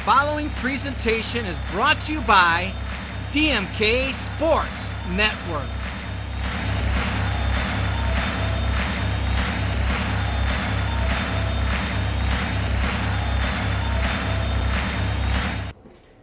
following presentation is brought to you by DMK Sports Network.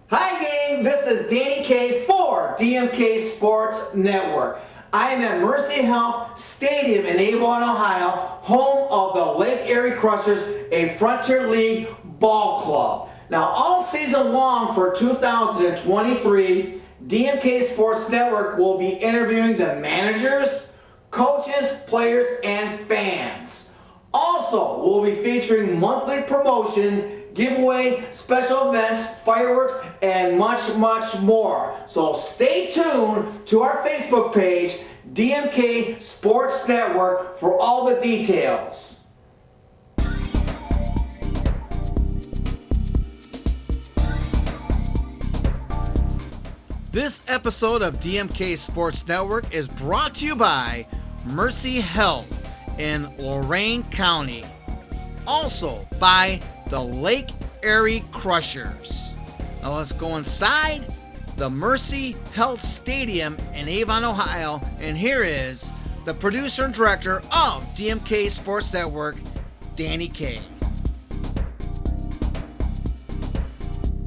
Hi gang, this is Danny K for DMK Sports Network. I am at Mercy Health Stadium in Avon, Ohio, home of the Lake Erie Crushers, a Frontier League ball club. Now, all season long for 2023, DMK Sports Network will be interviewing the managers, coaches, players, and fans. Also, we'll be featuring monthly promotion, giveaway, special events, fireworks, and much, much more. So stay tuned to our Facebook page, DMK Sports Network, for all the details. This episode of DMK Sports Network is brought to you by Mercy Health in Lorain County. Also by the Lake Erie Crushers. Now let's go inside the Mercy Health Stadium in Avon, Ohio, and here is the producer and director of DMK Sports Network, Danny K.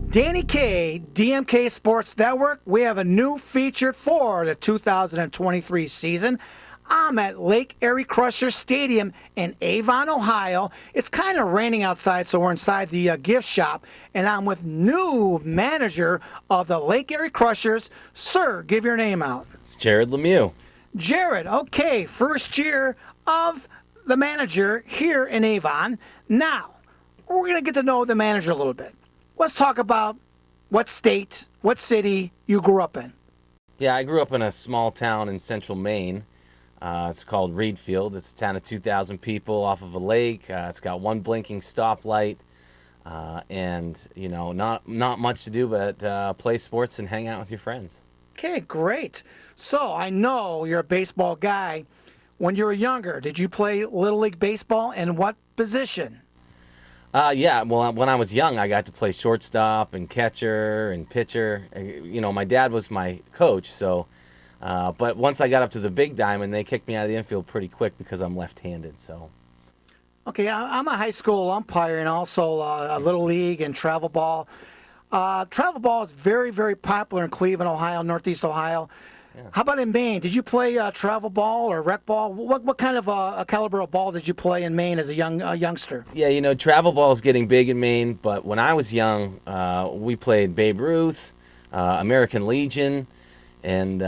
Danny K, DMK Sports Network. We have a new feature for the 2023 season. I'm at Lake Erie Crusher Stadium in Avon, Ohio. It's kind of raining outside, so we're inside the gift shop, and I'm with new manager of the Lake Erie Crushers. Sir, give your name out. It's Jared Lemieux. Jared, okay, first year of the manager here in Avon. Now, we're going to get to know the manager a little bit. Let's talk about what state, what city you grew up in. Yeah, I grew up in a small town in central Maine. It's called Reedfield. It's a town of 2,000 people off of a lake. It's got one blinking stoplight, and you know, not much to do but play sports and hang out with your friends. Okay, great. So I know you're a baseball guy. When you were younger, did you play Little League baseball, and what position? Yeah, well, when I was young, I got to play shortstop and catcher and pitcher. You know, my dad was my coach, so. But once I got up to the big diamond, they kicked me out of the infield pretty quick because I'm left-handed. So. Okay, I'm a high school umpire and also a Little League and travel ball. Travel ball is very, very popular in Cleveland, Ohio, Northeast Ohio. Yeah. How about in Maine? Did you play travel ball or rec ball? What kind of a caliber of ball did you play in Maine as a youngster? Yeah, you know, travel ball is getting big in Maine, but when I was young, we played Babe Ruth, American Legion, and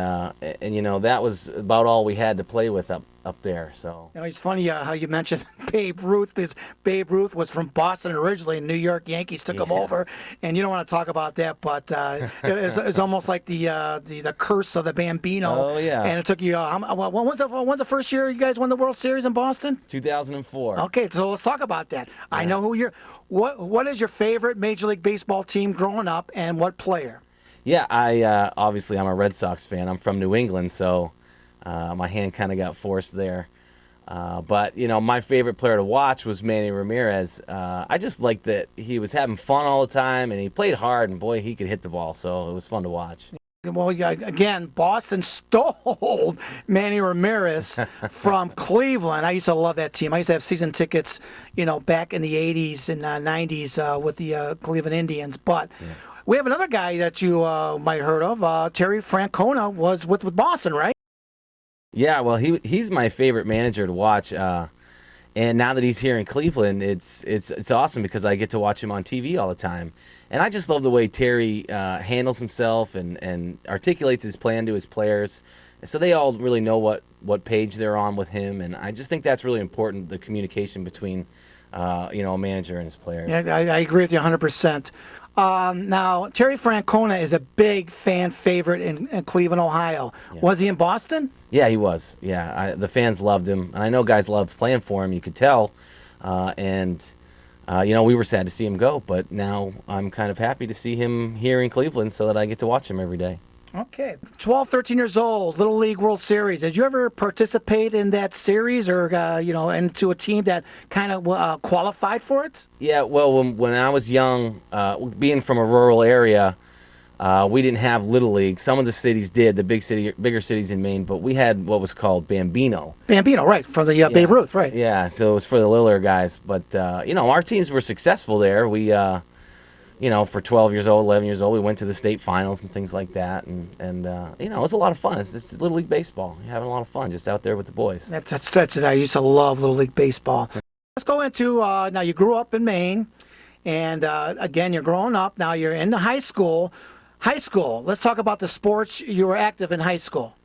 you know, that was about all we had to play with up there. So you know, it's funny how you mentioned Babe Ruth, because Babe Ruth was from Boston originally, and New York Yankees took him over, and you don't want to talk about that, but it's almost like the curse of the Bambino. Oh yeah. And it took you. When was the first year you guys won the World Series in Boston? 2004. Okay, so let's talk about that. Yeah. I know who you're. What is your favorite Major League Baseball team growing up, and what player? Yeah, obviously I'm a Red Sox fan. I'm from New England, so my hand kind of got forced there. But you know, my favorite player to watch was Manny Ramirez. I just liked that he was having fun all the time, and he played hard, and boy, he could hit the ball, so it was fun to watch. Well, yeah, again, Boston stole Manny Ramirez from Cleveland. I used to love that team. I used to have season tickets, you know, back in the 80s and 90s with the Cleveland Indians, but. Yeah. We have another guy that you might have heard of. Terry Francona was with Boston, right? Yeah, well, he's my favorite manager to watch. And now that he's here in Cleveland, it's awesome because I get to watch him on TV all the time. And I just love the way Terry handles himself and articulates his plan to his players. So they all really know what page they're on with him. And I just think that's really important, the communication between you know, a manager and his players. Yeah, I agree with you 100%. Now, Terry Francona is a big fan favorite in Cleveland, Ohio. Yeah. Was he in Boston? Yeah, he was. Yeah, the fans loved him. And I know guys loved playing for him, you could tell. You know, we were sad to see him go, but now I'm kind of happy to see him here in Cleveland so that I get to watch him every day. Okay. 12, 13 years old, Little League World Series. Did you ever participate in that series or, into a team that kind of qualified for it? Yeah, well, when I was young, being from a rural area, we didn't have Little League. Some of the cities did, the bigger cities in Maine, but we had what was called Bambino. Bambino, right, from the Yeah. Babe Ruth, right. Yeah, so it was for the littler guys. But, our teams were successful there. We, for 12 years old, 11 years old, we went to the state finals and things like that. And it was a lot of fun. It's Little League baseball. You're having a lot of fun just out there with the boys. That's it. I used to love Little League Baseball. Let's go into, now you grew up in Maine, and again, you're growing up. Now you're in the high school. High school, let's talk about the sports you were active in high school.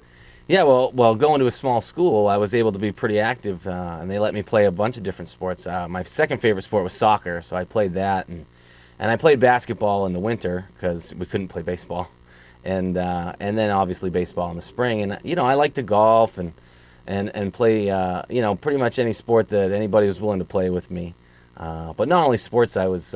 Yeah, well, going to a small school, I was able to be pretty active, and they let me play a bunch of different sports. My second favorite sport was soccer, so I played that, and I played basketball in the winter because we couldn't play baseball, and then obviously baseball in the spring. And I like to golf and play pretty much any sport that anybody was willing to play with me. But not only sports, I was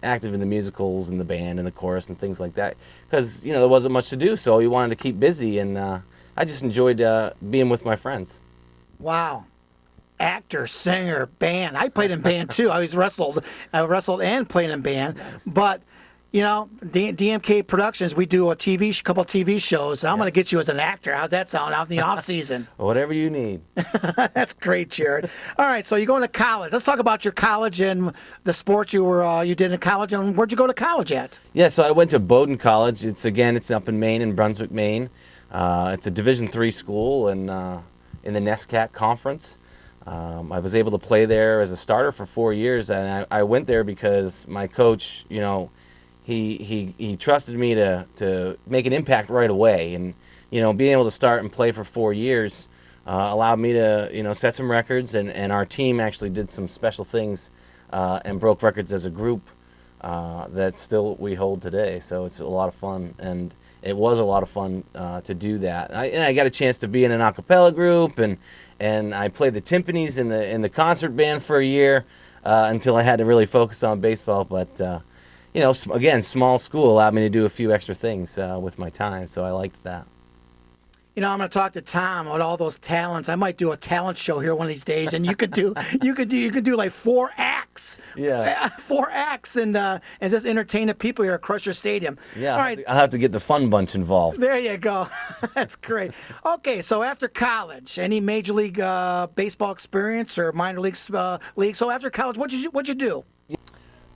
active in the musicals and the band and the chorus and things like that because there wasn't much to do, so you wanted to keep busy, and I just enjoyed being with my friends. Wow. Actor, singer, band. I played in band too. I wrestled and played in band. Nice. But DMK Productions, we do a couple of TV shows. I'm going to get you as an actor. How's that sound out in the off season? Whatever you need. That's great, Jared. All right, so you're going to college. Let's talk about your college and the sports you did in college. And where'd you go to college at? Yeah, so I went to Bowdoin College. It's up in Maine, in Brunswick, Maine. It's a Division III school in the NESCAC conference. I was able to play there as a starter for 4 years, and I went there because my coach, he trusted me to make an impact right away, and being able to start and play for 4 years allowed me to set some records, and our team actually did some special things and broke records as a group that still we hold today. So it's a lot of fun, and it was a lot of fun to do that. And I got a chance to be in an a cappella group, and I played the timpanis in the concert band for a year until I had to really focus on baseball. But again, small school allowed me to do a few extra things with my time, so I liked that. I'm going to talk to Tom about all those talents. I might do a talent show here one of these days, and you could do like 4 acts. Yeah. 4 acts and just entertain the people here at Crusher Stadium. Yeah. All right. I'll have to get the fun bunch involved. There you go. That's great. Okay, so after college, any Major League Baseball experience or minor league? So after college, what'd you do?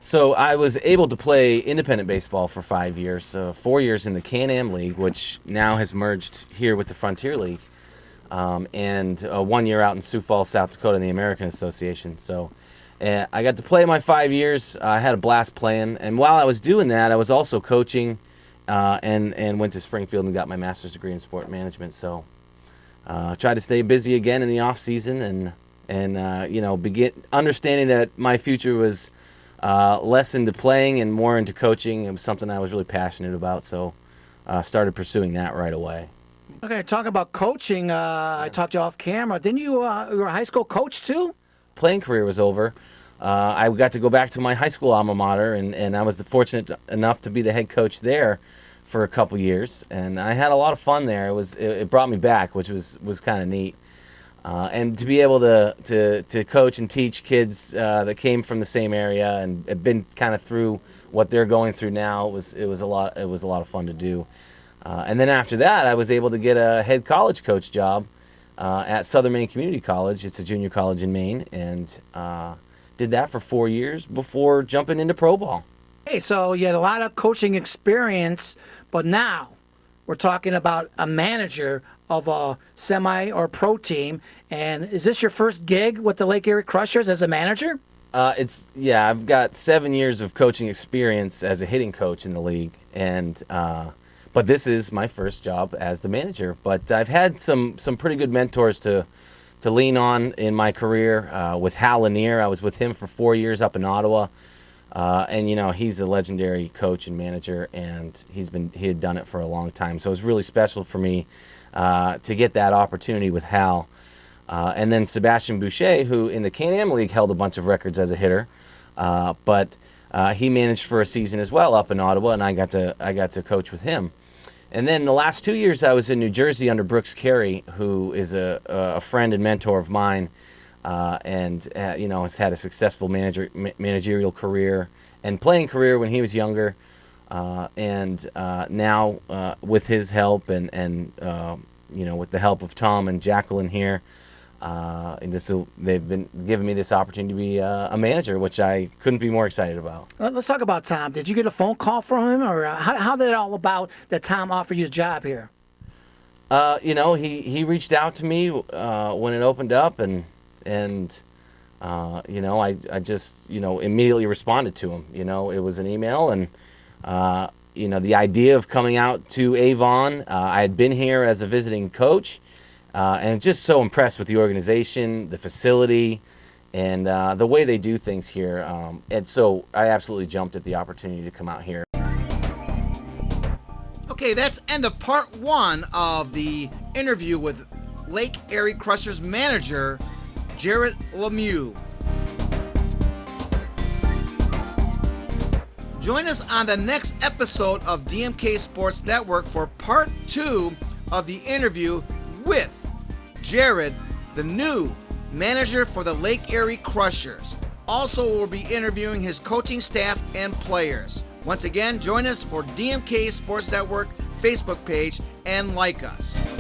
So I was able to play independent baseball for 5 years, 4 years in the Can-Am League, which now has merged here with the Frontier League, and 1 year out in Sioux Falls, South Dakota in the American Association. So I got to play my 5 years. I had a blast playing, and while I was doing that, I was also coaching and went to Springfield and got my master's degree in sport management. So tried to stay busy again in the off season and begin understanding that my future was less into playing and more into coaching. It was something I was really passionate about, so started pursuing that right away. Okay, talking about coaching, I talked to you off camera. Didn't you were a high school coach too? Playing career was over. I got to go back to my high school alma mater, and I was fortunate enough to be the head coach there for a couple years, and I had a lot of fun there. It brought me back, which was kind of neat. And to be able to coach and teach kids that came from the same area and have been kind of through what they're going through now, it was a lot of fun to do. And then after that, I was able to get a head college coach job at Southern Maine Community College. It's a junior college in Maine, and did that for 4 years before jumping into pro ball. Hey, so you had a lot of coaching experience, but now we're talking about a manager of a semi or pro team. And is this your first gig with the Lake Erie Crushers as a manager? I've got 7 years of coaching experience as a hitting coach in the league, and but this is my first job as the manager. But I've had some pretty good mentors to lean on in my career. With Hal Lemieux, I was with him for 4 years up in Ottawa, and he's a legendary coach and manager, and he had done it for a long time. So it was really special for me to get that opportunity with Hal. And then Sebastian Boucher, who in the Can-Am League held a bunch of records as a hitter, but he managed for a season as well up in Ottawa, and I got to coach with him. And then the last 2 years I was in New Jersey under Brooks Carey, who is a friend and mentor of mine, and you know, has had a successful managerial career and playing career when he was younger, and now with his help and you know, with the help of Tom and Jacqueline here, and they've been giving me this opportunity to be a manager, which I couldn't be more excited about. Let's talk about Tom. Did you get a phone call from him, or how did it all about that Tom offered you a job here? You know, he reached out to me when it opened up, and you know, I just, you know, immediately responded to him. You know, it was an email, and you know, the idea of coming out to Avon, I had been here as a visiting coach, and just so impressed with the organization, the facility, and the way they do things here. And so I absolutely jumped at the opportunity to come out here. Okay, that's end of part 1 of the interview with Lake Erie Crushers manager, Jared Lemieux. Join us on the next episode of DMK Sports Network for part 2 of the interview with Jared, the new manager for the Lake Erie Crushers. Also, we'll be interviewing his coaching staff and players. Once again, join us for DMK Sports Network Facebook page and like us.